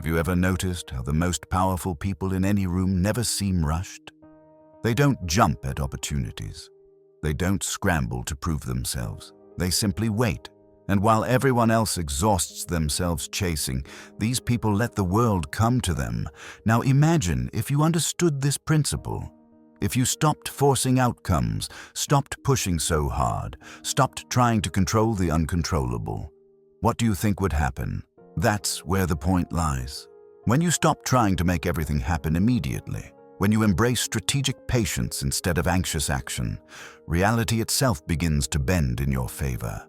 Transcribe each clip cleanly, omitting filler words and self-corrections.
you ever noticed how the most powerful people in any room never seem rushed? They don't jump at opportunities. They don't scramble to prove themselves. They simply wait. And while everyone else exhausts themselves chasing, these people let the world come to them. Now imagine if you understood this principle. If you stopped forcing outcomes, stopped pushing so hard, stopped trying to control the uncontrollable, what do you think would happen? That's where the point lies. When you stop trying to make everything happen immediately, when you embrace strategic patience instead of anxious action, reality itself begins to bend in your favor.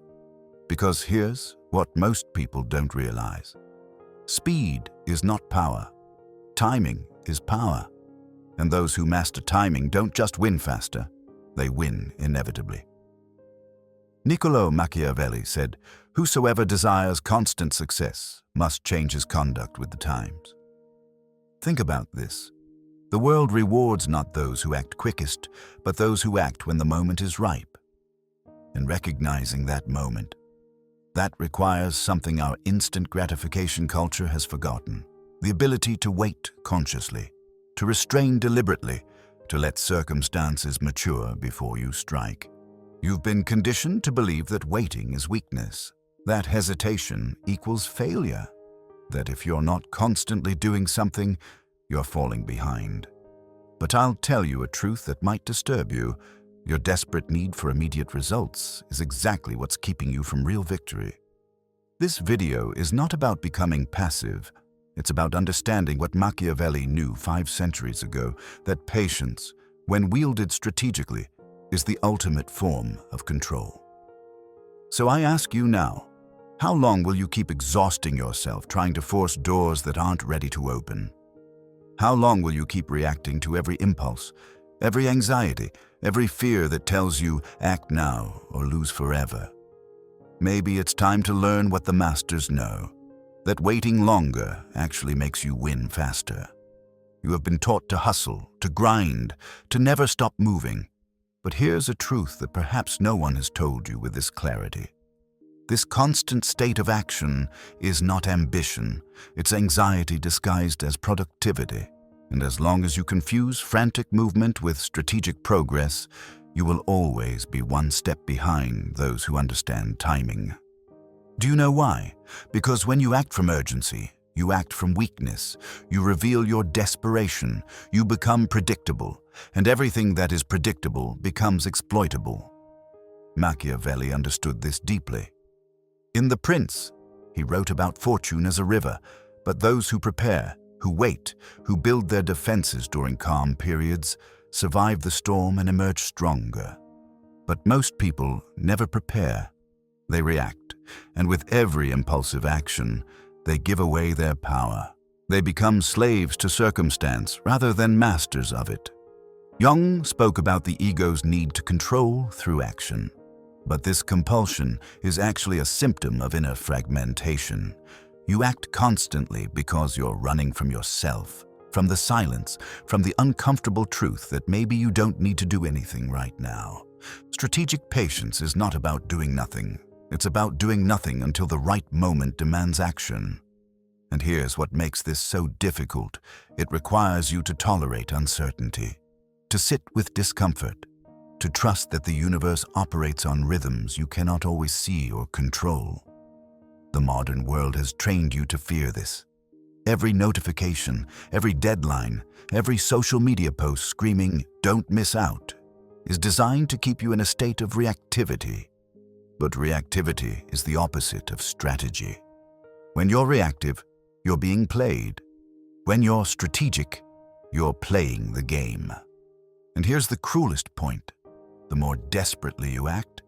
Because here's what most people don't realize. Speed is not power. Timing is power. And those who master timing don't just win faster, they win inevitably. Niccolò Machiavelli said, "Whosoever desires constant success must change his conduct with the times." Think about this. The world rewards not those who act quickest, but those who act when the moment is ripe. And recognizing that moment, that requires something our instant gratification culture has forgotten: the ability to wait consciously, to restrain deliberately, to let circumstances mature before you strike. You've been conditioned to believe that waiting is weakness, that hesitation equals failure, that if you're not constantly doing something, you're falling behind. But I'll tell you a truth that might disturb you. Your desperate need for immediate results is exactly what's keeping you from real victory. This video is not about becoming passive. It's about understanding what Machiavelli knew 5 centuries ago, that patience, when wielded strategically, is the ultimate form of control. So I ask you now, how long will you keep exhausting yourself trying to force doors that aren't ready to open? How long will you keep reacting to every impulse, every anxiety, every fear that tells you act now or lose forever? Maybe it's time to learn what the masters know, that waiting longer actually makes you win faster. You have been taught to hustle, to grind, to never stop moving. But here's a truth that perhaps no one has told you with this clarity. This constant state of action is not ambition, it's anxiety disguised as productivity. And as long as you confuse frantic movement with strategic progress, you will always be one step behind those who understand timing. Do you know why? Because when you act from urgency, you act from weakness, you reveal your desperation, you become predictable, and everything that is predictable becomes exploitable. Machiavelli understood this deeply. In The Prince, he wrote about fortune as a river, but those who prepare, who wait, who build their defenses during calm periods, survive the storm and emerge stronger. But most people never prepare. They react, and with every impulsive action, they give away their power. They become slaves to circumstance rather than masters of it. Jung spoke about the ego's need to control through action. But this compulsion is actually a symptom of inner fragmentation. You act constantly because you're running from yourself, from the silence, from the uncomfortable truth that maybe you don't need to do anything right now. Strategic patience is not about doing nothing. It's about doing nothing until the right moment demands action. And here's what makes this so difficult. It requires you to tolerate uncertainty, to sit with discomfort, to trust that the universe operates on rhythms you cannot always see or control. The modern world has trained you to fear this. Every notification, every deadline, every social media post screaming, "Don't miss out," is designed to keep you in a state of reactivity. But reactivity is the opposite of strategy. When you're reactive, you're being played. When you're strategic, you're playing the game. And here's the cruelest point. The more desperately you act,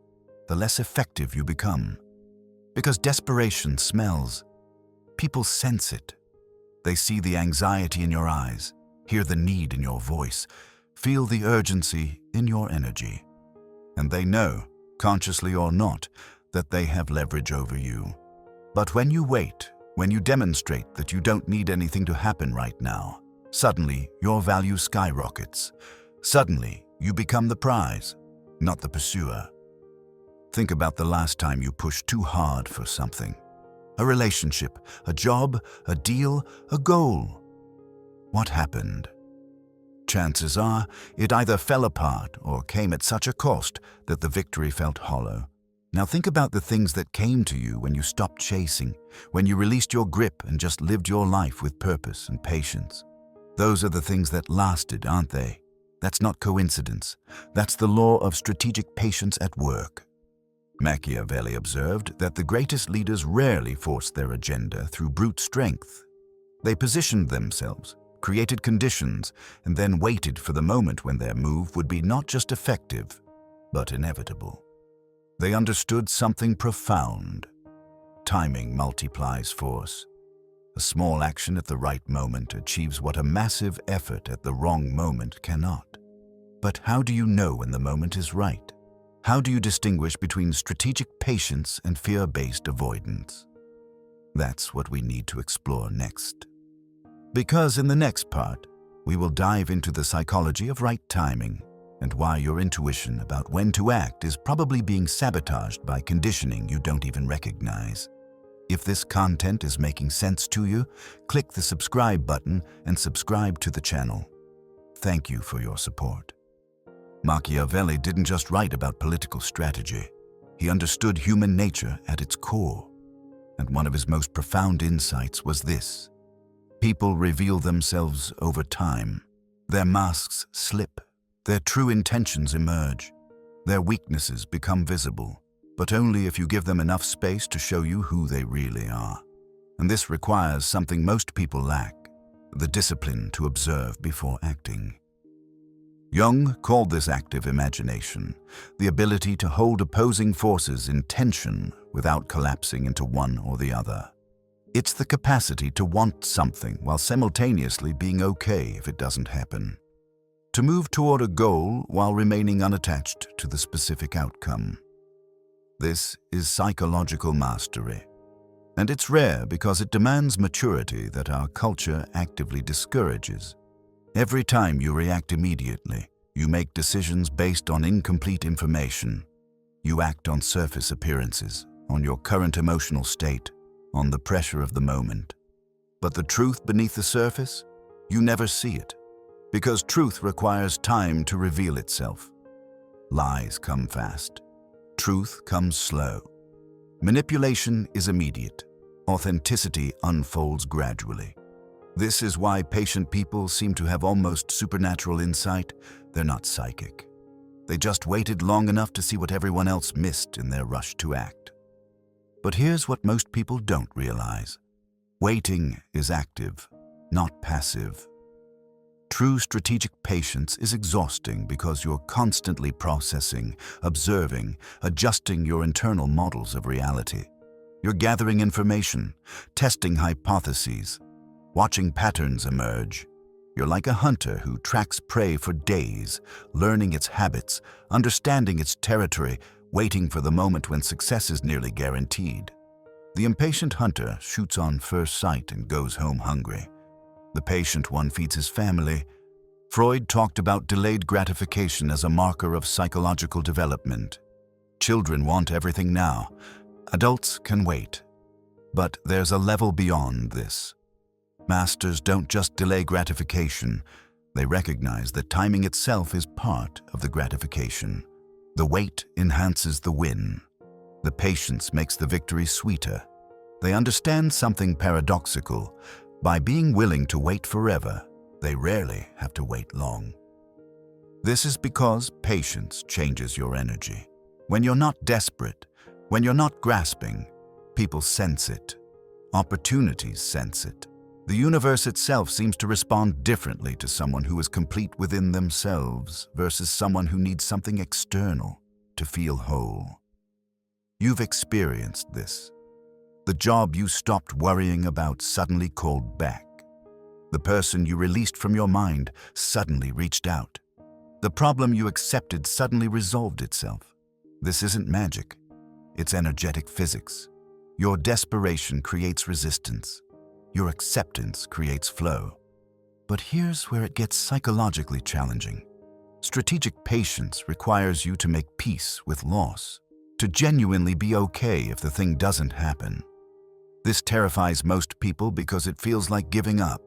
the less effective you become. Because desperation smells. People sense it. They see the anxiety in your eyes, hear the need in your voice, feel the urgency in your energy. And they know, consciously or not, that they have leverage over you. But when you wait, when you demonstrate that you don't need anything to happen right now, suddenly your value skyrockets. Suddenly you become the prize, not the pursuer. Think about the last time you pushed too hard for something. A relationship, a job, a deal, a goal. What happened? Chances are, it either fell apart or came at such a cost that the victory felt hollow. Now think about the things that came to you when you stopped chasing, when you released your grip and just lived your life with purpose and patience. Those are the things that lasted, aren't they? That's not coincidence. That's the law of strategic patience at work. Machiavelli observed that the greatest leaders rarely forced their agenda through brute strength. They positioned themselves, created conditions, and then waited for the moment when their move would be not just effective, but inevitable. They understood something profound. Timing multiplies force. A small action at the right moment achieves what a massive effort at the wrong moment cannot. But how do you know when the moment is right? How do you distinguish between strategic patience and fear-based avoidance? That's what we need to explore next. Because in the next part, we will dive into the psychology of right timing and why your intuition about when to act is probably being sabotaged by conditioning you don't even recognize. If this content is making sense to you, click the subscribe button and subscribe to the channel. Thank you for your support. Machiavelli didn't just write about political strategy. He understood human nature at its core. And one of his most profound insights was this: people reveal themselves over time. Their masks slip. Their true intentions emerge. Their weaknesses become visible, but only if you give them enough space to show you who they really are. And this requires something most people lack: the discipline to observe before acting. Jung called this active imagination, the ability to hold opposing forces in tension without collapsing into one or the other. It's the capacity to want something while simultaneously being okay if it doesn't happen. To move toward a goal while remaining unattached to the specific outcome. This is psychological mastery. And it's rare because it demands maturity that our culture actively discourages. Every time you react immediately, you make decisions based on incomplete information. You act on surface appearances, on your current emotional state, on the pressure of the moment. But the truth beneath the surface, you never see it, because truth requires time to reveal itself. Lies come fast. Truth comes slow. Manipulation is immediate. Authenticity unfolds gradually. This is why patient people seem to have almost supernatural insight. They're not psychic. They just waited long enough to see what everyone else missed in their rush to act. But here's what most people don't realize. Waiting is active, not passive. True strategic patience is exhausting because you're constantly processing, observing, adjusting your internal models of reality. You're gathering information, testing hypotheses, watching patterns emerge. You're like a hunter who tracks prey for days, learning its habits, understanding its territory, waiting for the moment when success is nearly guaranteed. The impatient hunter shoots on first sight and goes home hungry. The patient one feeds his family. Freud talked about delayed gratification as a marker of psychological development. Children want everything now. Adults can wait. But there's a level beyond this. Masters don't just delay gratification. They recognize that timing itself is part of the gratification. The wait enhances the win. The patience makes the victory sweeter. They understand something paradoxical. By being willing to wait forever, they rarely have to wait long. This is because patience changes your energy. When you're not desperate, when you're not grasping, people sense it. Opportunities sense it. The universe itself seems to respond differently to someone who is complete within themselves versus someone who needs something external to feel whole. You've experienced this. The job you stopped worrying about suddenly called back. The person you released from your mind suddenly reached out. The problem you accepted suddenly resolved itself. This isn't magic. It's energetic physics. Your desperation creates resistance. Your acceptance creates flow. But here's where it gets psychologically challenging. Strategic patience requires you to make peace with loss, to genuinely be okay if the thing doesn't happen. This terrifies most people because it feels like giving up,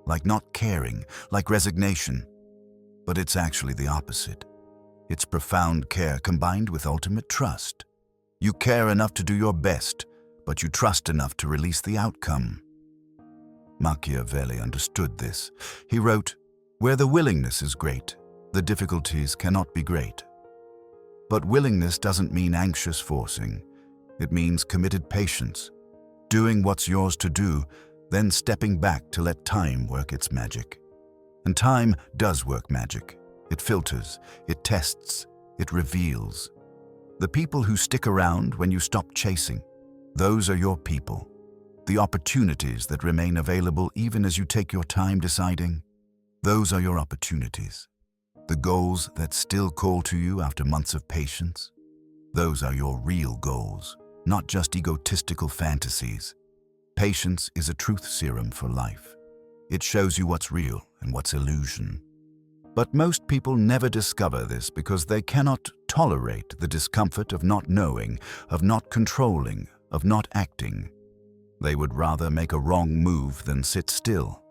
like not caring, like resignation. But it's actually the opposite. It's profound care combined with ultimate trust. You care enough to do your best, but you trust enough to release the outcome. Machiavelli understood this. He wrote, "Where the willingness is great, the difficulties cannot be great." But willingness doesn't mean anxious forcing. It means committed patience, doing what's yours to do, then stepping back to let time work its magic. And time does work magic. It filters, it tests, it reveals. The people who stick around when you stop chasing, those are your people. The opportunities that remain available even as you take your time deciding, those are your opportunities. The goals that still call to you after months of patience, those are your real goals, not just egotistical fantasies. Patience is a truth serum for life. It shows you what's real and what's illusion. But most people never discover this because they cannot tolerate the discomfort of not knowing, of not controlling, of not acting. They would rather make a wrong move than sit still.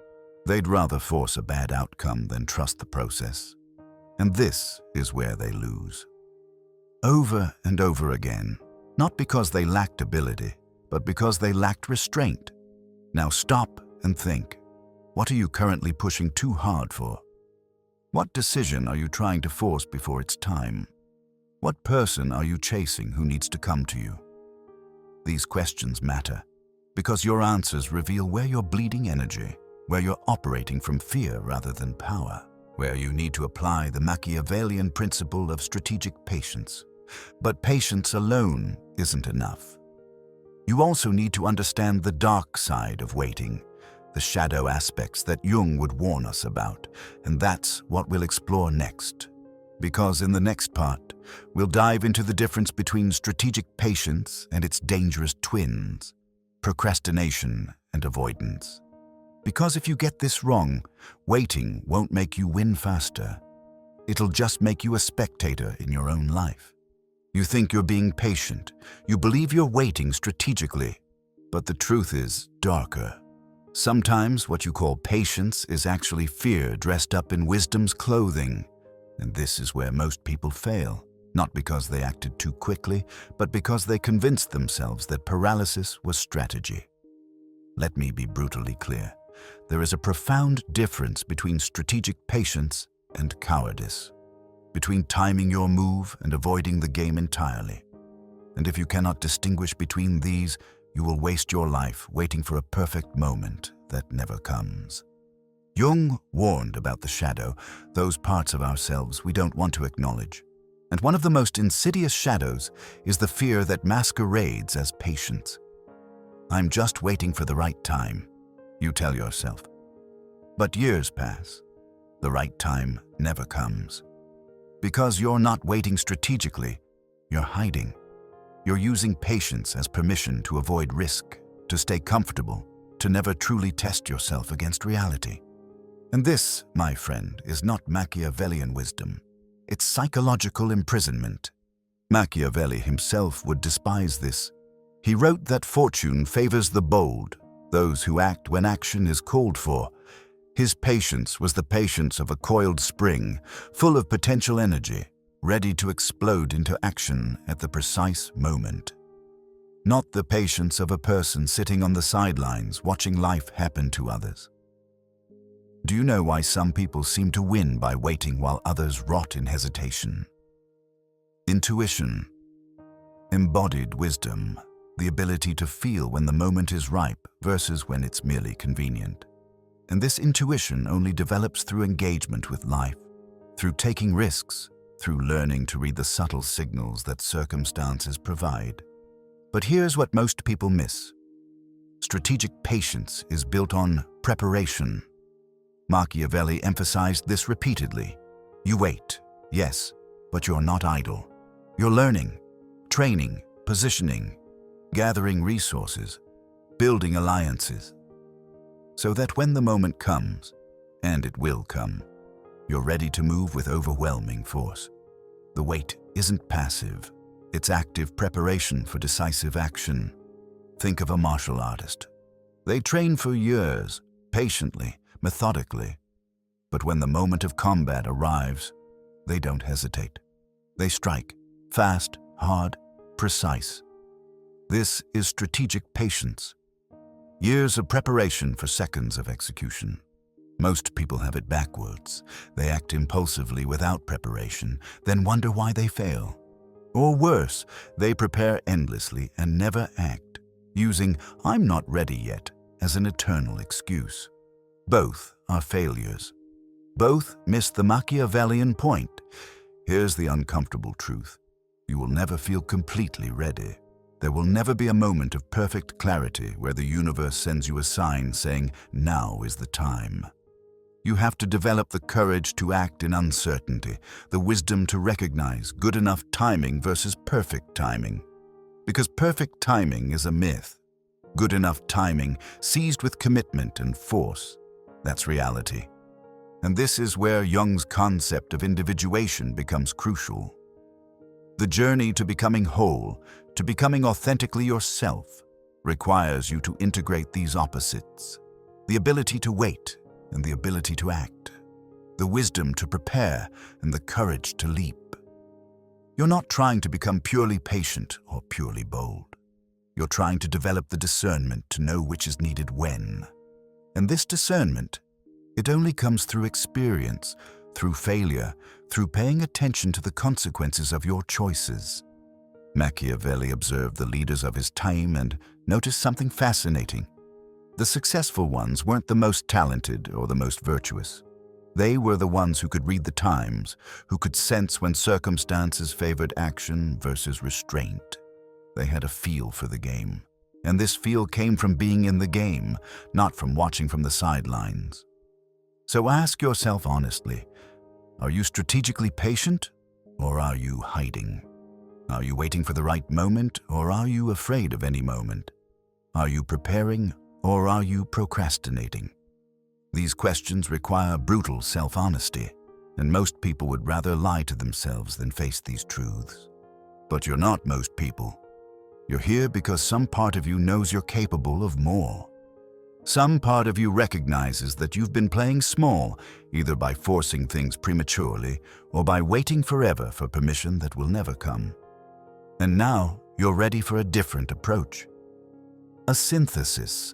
They'd rather force a bad outcome than trust the process. And this is where they lose. Over and over again, not because they lacked ability, but because they lacked restraint. Now stop and think. What are you currently pushing too hard for? What decision are you trying to force before it's time? What person are you chasing who needs to come to you? These questions matter because your answers reveal where you're bleeding energy, where you're operating from fear rather than power, where you need to apply the Machiavellian principle of strategic patience. But patience alone isn't enough. You also need to understand the dark side of waiting, the shadow aspects that Jung would warn us about, and that's what we'll explore next. Because in the next part, we'll dive into the difference between strategic patience and its dangerous twins, procrastination and avoidance. Because if you get this wrong, waiting won't make you win faster. It'll just make you a spectator in your own life. You think you're being patient, you believe you're waiting strategically, but the truth is darker. Sometimes what you call patience is actually fear dressed up in wisdom's clothing. And this is where most people fail, not because they acted too quickly, but because they convinced themselves that paralysis was strategy. Let me be brutally clear. There is a profound difference between strategic patience and cowardice, between timing your move and avoiding the game entirely. And if you cannot distinguish between these, you will waste your life waiting for a perfect moment that never comes. Jung warned about the shadow, those parts of ourselves we don't want to acknowledge. And one of the most insidious shadows is the fear that masquerades as patience. I'm just waiting for the right time, you tell yourself. But years pass. The right time never comes. Because you're not waiting strategically, you're hiding. You're using patience as permission to avoid risk, to stay comfortable, to never truly test yourself against reality. And this, my friend, is not Machiavellian wisdom. It's psychological imprisonment. Machiavelli himself would despise this. He wrote that fortune favors the bold, those who act when action is called for. His patience was the patience of a coiled spring, full of potential energy, ready to explode into action at the precise moment. Not the patience of a person sitting on the sidelines watching life happen to others. Do you know why some people seem to win by waiting while others rot in hesitation? Intuition, embodied wisdom, the ability to feel when the moment is ripe versus when it's merely convenient. And this intuition only develops through engagement with life, through taking risks, through learning to read the subtle signals that circumstances provide. But here's what most people miss. Strategic patience is built on preparation. Machiavelli emphasized this repeatedly. You wait, yes, but you're not idle. You're learning, training, positioning, gathering resources, building alliances, so that when the moment comes, and it will come, you're ready to move with overwhelming force. The wait isn't passive, it's active preparation for decisive action. Think of a martial artist. They train for years, patiently, methodically. But when the moment of combat arrives, they don't hesitate. They strike, fast, hard, precise. This is strategic patience. Years of preparation for seconds of execution. Most people have it backwards. They act impulsively without preparation, then wonder why they fail. Or worse, they prepare endlessly and never act, using "I'm not ready yet" as an eternal excuse. Both are failures. Both miss the Machiavellian point. Here's the uncomfortable truth. You will never feel completely ready. There will never be a moment of perfect clarity where the universe sends you a sign saying, "Now is the time." You have to develop the courage to act in uncertainty, the wisdom to recognize good enough timing versus perfect timing. Because perfect timing is a myth. Good enough timing, seized with commitment and force, that's reality. And this is where Jung's concept of individuation becomes crucial. The journey to becoming whole, to becoming authentically yourself, requires you to integrate these opposites: the ability to wait and the ability to act, the wisdom to prepare and the courage to leap. You're not trying to become purely patient or purely bold. You're trying to develop the discernment to know which is needed when. And this discernment, it only comes through experience, through failure, through paying attention to the consequences of your choices. Machiavelli observed the leaders of his time and noticed something fascinating. The successful ones weren't the most talented or the most virtuous. They were the ones who could read the times, who could sense when circumstances favored action versus restraint. They had a feel for the game, and this feel came from being in the game, not from watching from the sidelines. So ask yourself honestly, are you strategically patient, or are you hiding? Are you waiting for the right moment, or are you afraid of any moment? Are you preparing, or are you procrastinating? These questions require brutal self-honesty, and most people would rather lie to themselves than face these truths. But you're not most people. You're here because some part of you knows you're capable of more. Some part of you recognizes that you've been playing small, either by forcing things prematurely or by waiting forever for permission that will never come. And now you're ready for a different approach. A synthesis,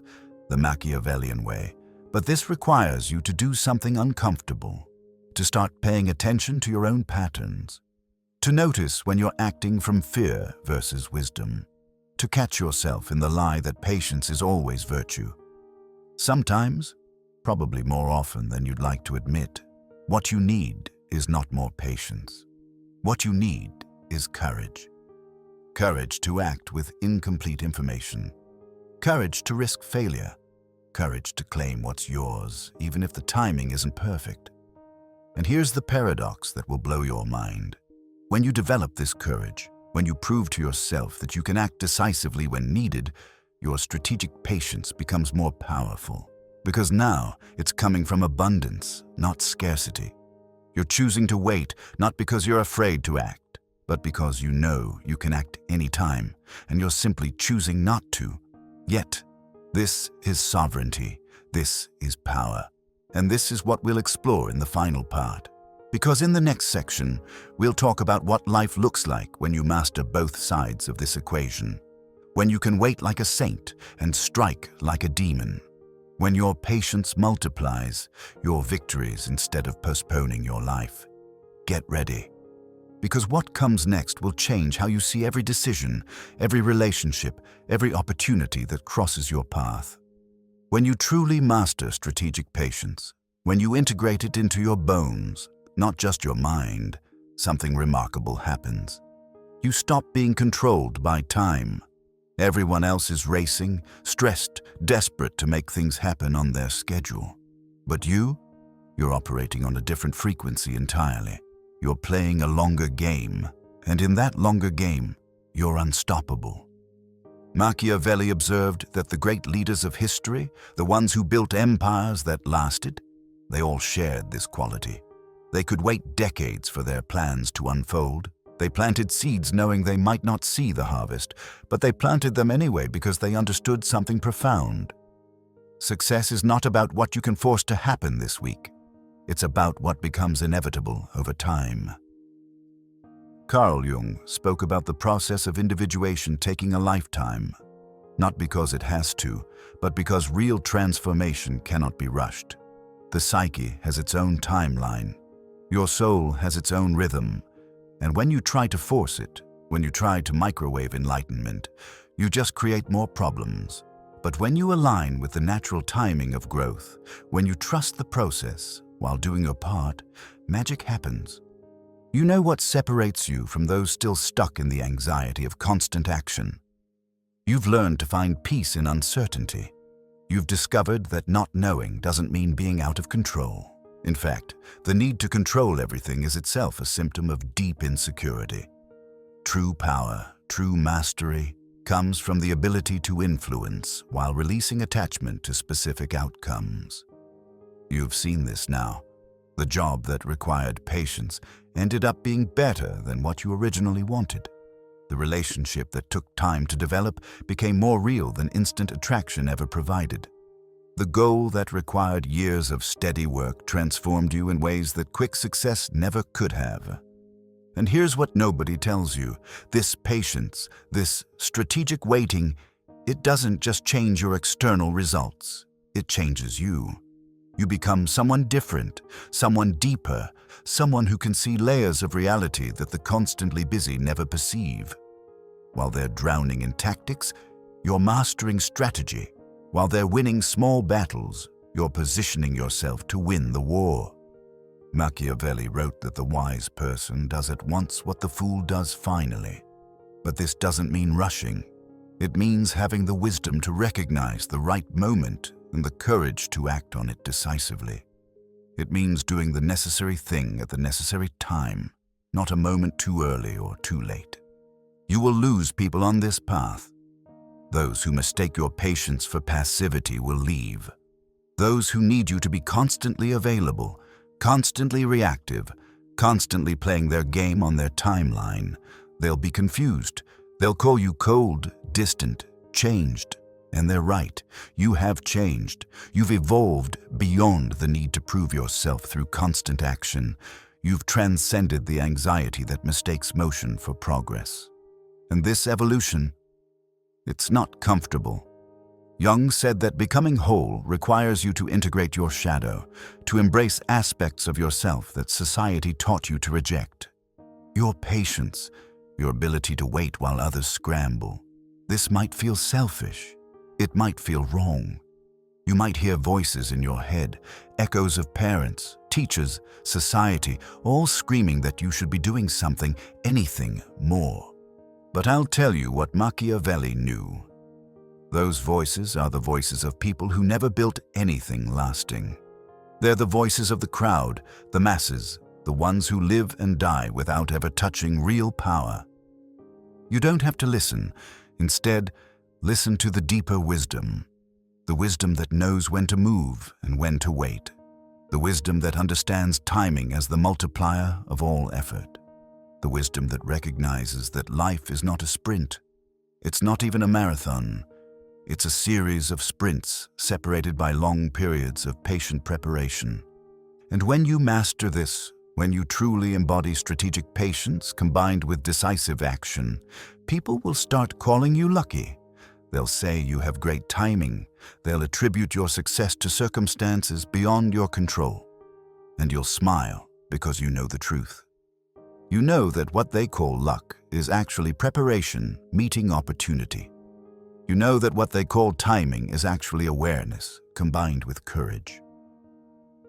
the Machiavellian way, but this requires you to do something uncomfortable, to start paying attention to your own patterns, to notice when you're acting from fear versus wisdom, to catch yourself in the lie that patience is always virtue. Sometimes, probably more often than you'd like to admit, what you need is not more patience. What you need is courage. Courage to act with incomplete information. Courage to risk failure. Courage to claim what's yours, even if the timing isn't perfect. And here's the paradox that will blow your mind. When you develop this courage, when you prove to yourself that you can act decisively when needed, your strategic patience becomes more powerful. Because now it's coming from abundance, not scarcity. You're choosing to wait, not because you're afraid to act, but because you know you can act anytime, and you're simply choosing not to. Yet, this is sovereignty, this is power, and this is what we'll explore in the final part. Because in the next section, we'll talk about what life looks like when you master both sides of this equation. When you can wait like a saint and strike like a demon. When your patience multiplies your victories instead of postponing your life. Get ready. Because what comes next will change how you see every decision, every relationship, every opportunity that crosses your path. When you truly master strategic patience, when you integrate it into your bones, not just your mind, something remarkable happens. You stop being controlled by time. Everyone else is racing, stressed, desperate to make things happen on their schedule. But you're operating on a different frequency entirely. You're playing a longer game, and in that longer game, you're unstoppable. Machiavelli observed that the great leaders of history, the ones who built empires that lasted, they all shared this quality. They could wait decades for their plans to unfold. They planted seeds knowing they might not see the harvest, but they planted them anyway because they understood something profound. Success is not about what you can force to happen this week. It's about what becomes inevitable over time. Carl Jung spoke about the process of individuation taking a lifetime, not because it has to, but because real transformation cannot be rushed. The psyche has its own timeline. Your soul has its own rhythm. And when you try to force it, when you try to microwave enlightenment, you just create more problems. But when you align with the natural timing of growth, when you trust the process while doing your part, magic happens. You know what separates you from those still stuck in the anxiety of constant action. You've learned to find peace in uncertainty. You've discovered that not knowing doesn't mean being out of control. In fact, the need to control everything is itself a symptom of deep insecurity. True power, true mastery, comes from the ability to influence while releasing attachment to specific outcomes. You've seen this now. The job that required patience ended up being better than what you originally wanted. The relationship that took time to develop became more real than instant attraction ever provided. The goal that required years of steady work transformed you in ways that quick success never could have. And here's what nobody tells you. This patience, this strategic waiting, it doesn't just change your external results. It changes you. You become someone different, someone deeper, someone who can see layers of reality that the constantly busy never perceive. While they're drowning in tactics, you're mastering strategy. While they're winning small battles, you're positioning yourself to win the war. Machiavelli wrote that the wise person does at once what the fool does finally. But this doesn't mean rushing. It means having the wisdom to recognize the right moment and the courage to act on it decisively. It means doing the necessary thing at the necessary time, not a moment too early or too late. You will lose people on this path. Those who mistake your patience for passivity will leave. Those who need you to be constantly available, constantly reactive, constantly playing their game on their timeline, they'll be confused. They'll call you cold, distant, changed. And they're right. You have changed. You've evolved beyond the need to prove yourself through constant action. You've transcended the anxiety that mistakes motion for progress. And this evolution, it's not comfortable. Jung said that becoming whole requires you to integrate your shadow, to embrace aspects of yourself that society taught you to reject. Your patience, your ability to wait while others scramble. This might feel selfish. It might feel wrong. You might hear voices in your head, echoes of parents, teachers, society, all screaming that you should be doing something, anything more. But I'll tell you what Machiavelli knew. Those voices are the voices of people who never built anything lasting. They're the voices of the crowd, the masses, the ones who live and die without ever touching real power. You don't have to listen. Instead, listen to the deeper wisdom, the wisdom that knows when to move and when to wait, the wisdom that understands timing as the multiplier of all effort, the wisdom that recognizes that life is not a sprint. It's not even a marathon. It's a series of sprints separated by long periods of patient preparation. And when you master this, when you truly embody strategic patience combined with decisive action, people will start calling you lucky. They'll say you have great timing. They'll attribute your success to circumstances beyond your control. And you'll smile because you know the truth. You know that what they call luck is actually preparation meeting opportunity. You know that what they call timing is actually awareness combined with courage.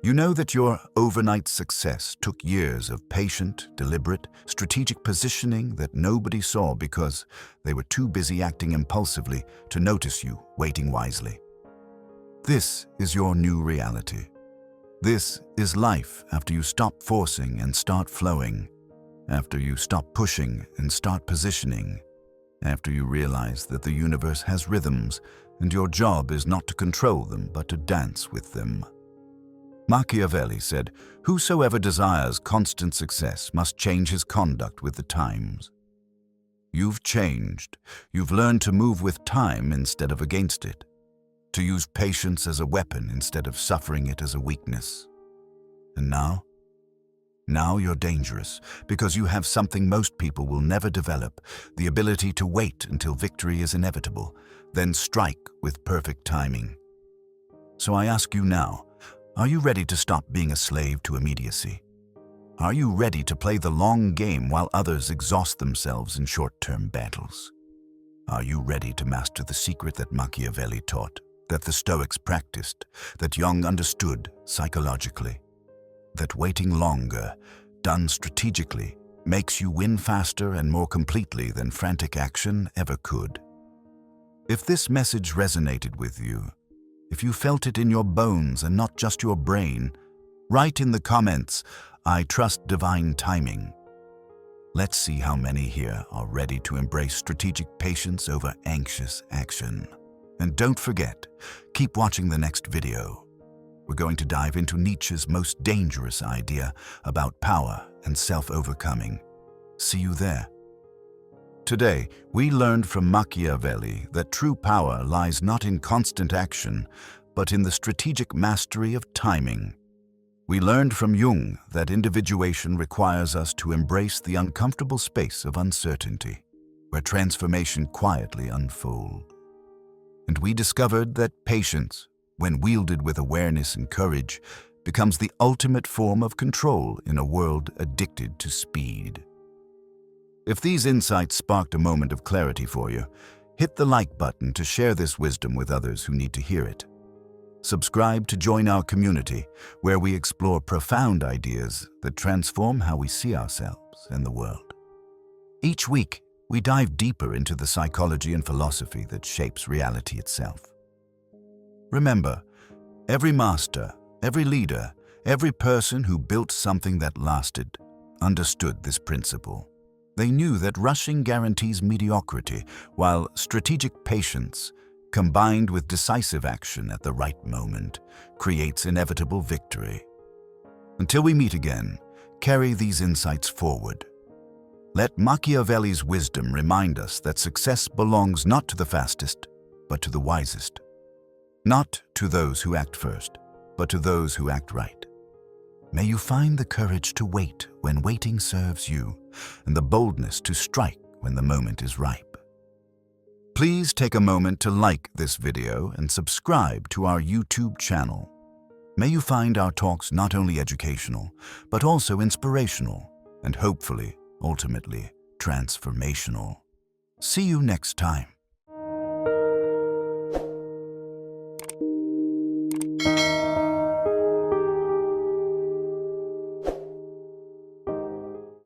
You know that your overnight success took years of patient, deliberate, strategic positioning that nobody saw because they were too busy acting impulsively to notice you waiting wisely. This is your new reality. This is life after you stop forcing and start flowing, after you stop pushing and start positioning, after you realize that the universe has rhythms and your job is not to control them but to dance with them. Machiavelli said, "Whosoever desires constant success must change his conduct with the times." You've changed. You've learned to move with time instead of against it, to use patience as a weapon instead of suffering it as a weakness. And now? Now you're dangerous because you have something most people will never develop, the ability to wait until victory is inevitable, then strike with perfect timing. So I ask you now, are you ready to stop being a slave to immediacy? Are you ready to play the long game while others exhaust themselves in short-term battles? Are you ready to master the secret that Machiavelli taught, that the Stoics practiced, that Jung understood psychologically? That waiting longer, done strategically, makes you win faster and more completely than frantic action ever could. If this message resonated with you, if you felt it in your bones and not just your brain, write in the comments, "I trust divine timing." Let's see how many here are ready to embrace strategic patience over anxious action. And don't forget, keep watching the next video. We're going to dive into Nietzsche's most dangerous idea about power and self-overcoming. See you there. Today, we learned from Machiavelli that true power lies not in constant action, but in the strategic mastery of timing. We learned from Jung that individuation requires us to embrace the uncomfortable space of uncertainty, where transformation quietly unfolds. And we discovered that patience, when wielded with awareness and courage, becomes the ultimate form of control in a world addicted to speed. If these insights sparked a moment of clarity for you, hit the like button to share this wisdom with others who need to hear it. Subscribe to join our community, where we explore profound ideas that transform how we see ourselves and the world. Each week, we dive deeper into the psychology and philosophy that shapes reality itself. Remember, every master, every leader, every person who built something that lasted, understood this principle. They knew that rushing guarantees mediocrity, while strategic patience, combined with decisive action at the right moment, creates inevitable victory. Until we meet again, carry these insights forward. Let Machiavelli's wisdom remind us that success belongs not to the fastest, but to the wisest. Not to those who act first, but to those who act right. May you find the courage to wait when waiting serves you, and the boldness to strike when the moment is ripe. Please take a moment to like this video and subscribe to our YouTube channel. May you find our talks not only educational, but also inspirational, and hopefully, ultimately, transformational. See you next time.